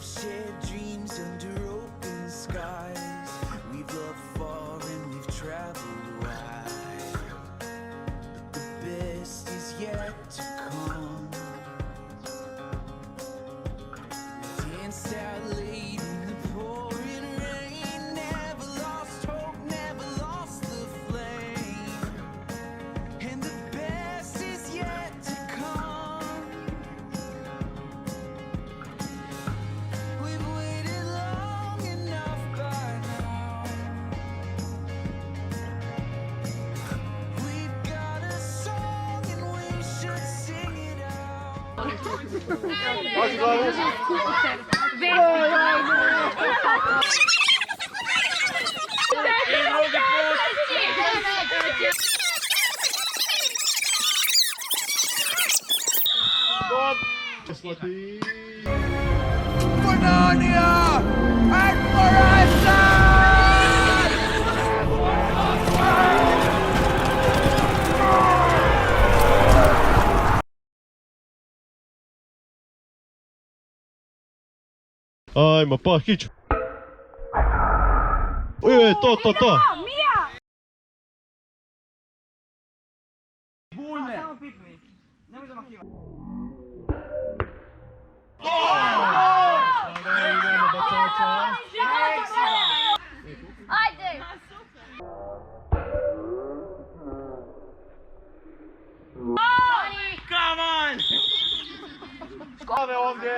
shared dreams under open skies. We've loved far and we've traveled wide. But the best is yet to come. We danced out late in the pouring rain. Never lost hope, never lost the flame. And the best is yet to come. We've waited long enough by now. We've got a song and we should sing it out. Pannonia and Horizon! Ajmo, pa, hić! To! Ajde! Glave ovdje!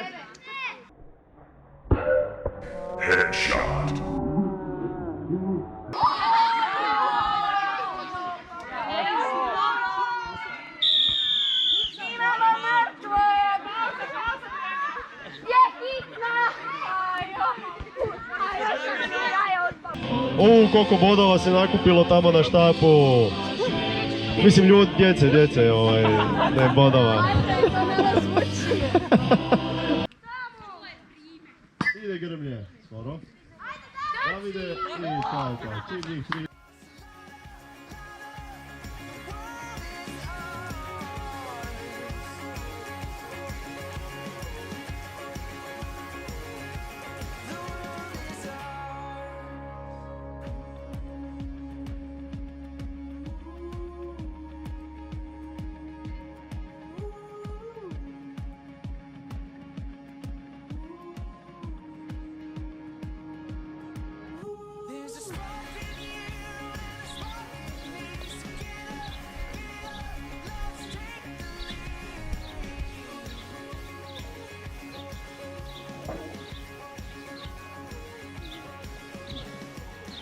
Imamo mrtve! Je hitna! Koliko bodova se nakupilo tamo na štapu. Mislim, djece, ne bodova. Ide Grmlje, skoro. Davide i Kajka, čim njih tri. There's a spark in you, a spark in me, so get up, let's take the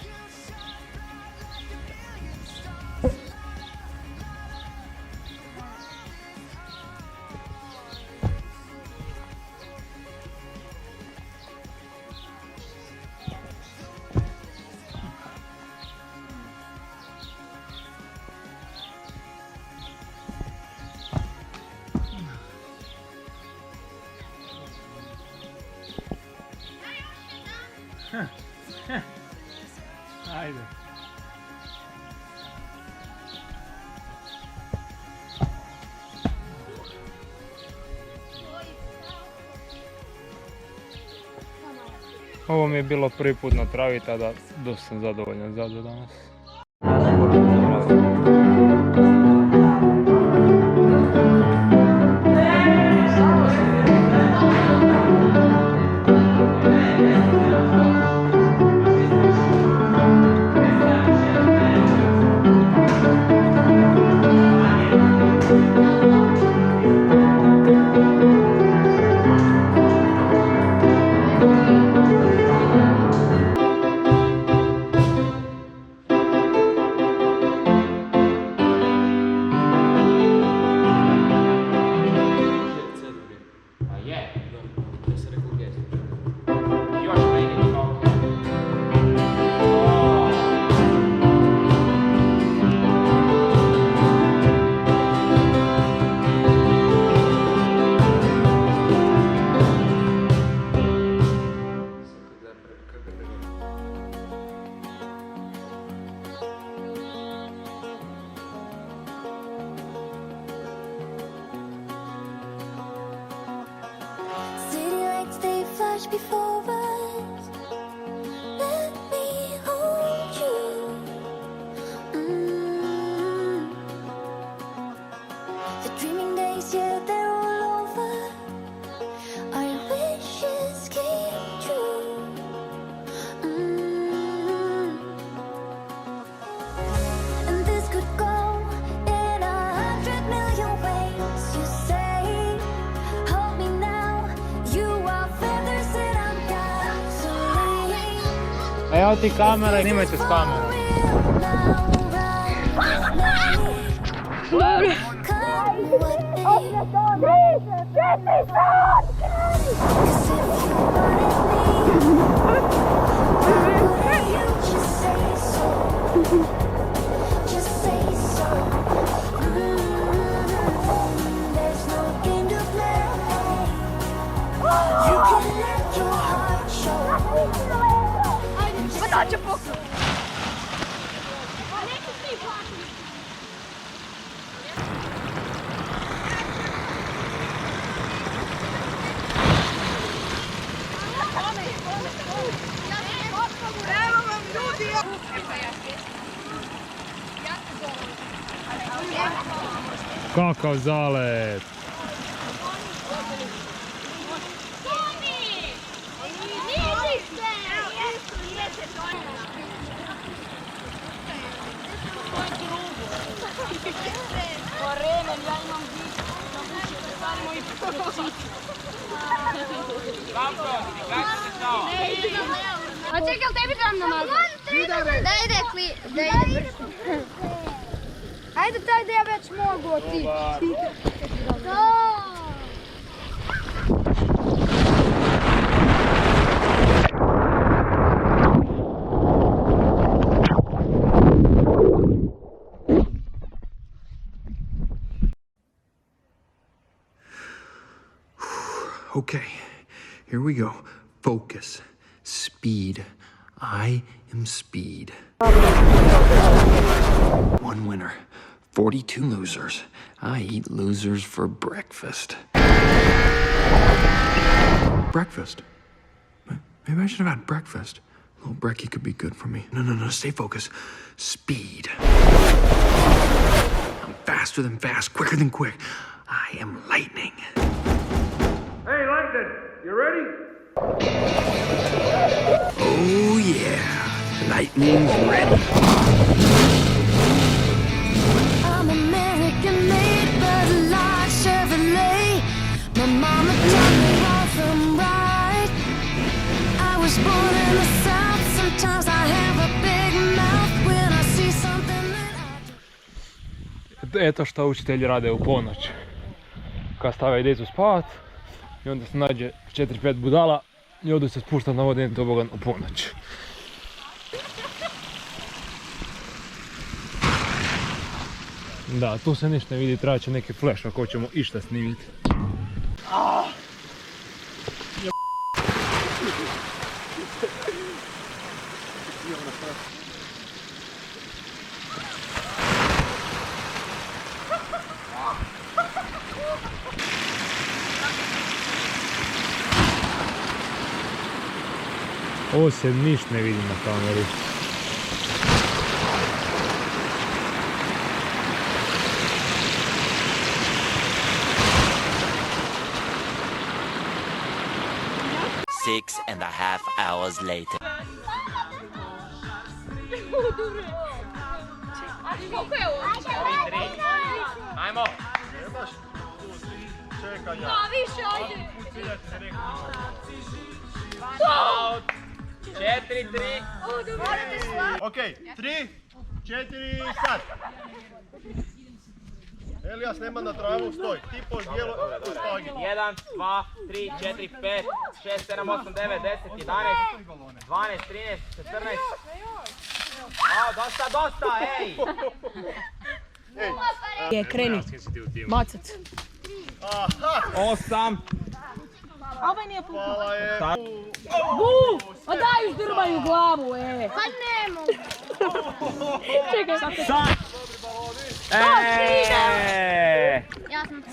You'll shine bright like a million stars. Ajde. Ovo mi je bilo prvi put na travi, tada dosta sam zadovoljan za danas. rush before us. Let me hold you. The dreaming days, yeah, they're all over. Our wishes came true. And this could go in 100 million ways. You say, hold me now. You are feathers that I'm gathering. A evo ti kamera i snimajte s kamerom. Kakav zalet! A čekaj, jel tebi trebam namazati? Da ide vrši. Ajde taj da ja već mogu otići. Okay, here we go. Focus. Speed. I am speed. One winner, 42 losers. I eat losers for breakfast. Breakfast? Maybe I should have had breakfast. A little brekkie could be good for me. No, stay focused. Speed. I'm faster than fast, quicker than quick. I am lightning. Hey, London, you ready? Oh yeah, lightning's ready. I'm American made, but like Chevrolet. My mama taught me wrong from right. I was born in the South. Sometimes I have a big mouth when I see something that I Eto što učitelji rade u ponoć. Kad stave djecu spavat i onda se nađe 4-5 budala i odu se spušta na vodeni tobogan u ponoć. Da, tu se ništa ne vidi, treba će neki flash ako ćemo išta snimiti. Ovo se ništa ne vidi na kameri. Six and a half hours later. Koliko je ovo? Ajmo! Čekanja. A više, ajde. Out! 4-3! Ok, 3, 4, sad. Elijas nema na travu, stoj. Ti po bijelo, stoj. 1, 2, 3, 4, 5, 6, 7, 8, 9, 10, 11, 12, 13, 14. A, dosta, ej! Je, kreni. Macac. 8. Ovaj nije pukao. Hvala je. Bu! A daj už drmaju glavu, Pa ne mogu. Čekaj, sad te... Eee! Ja sam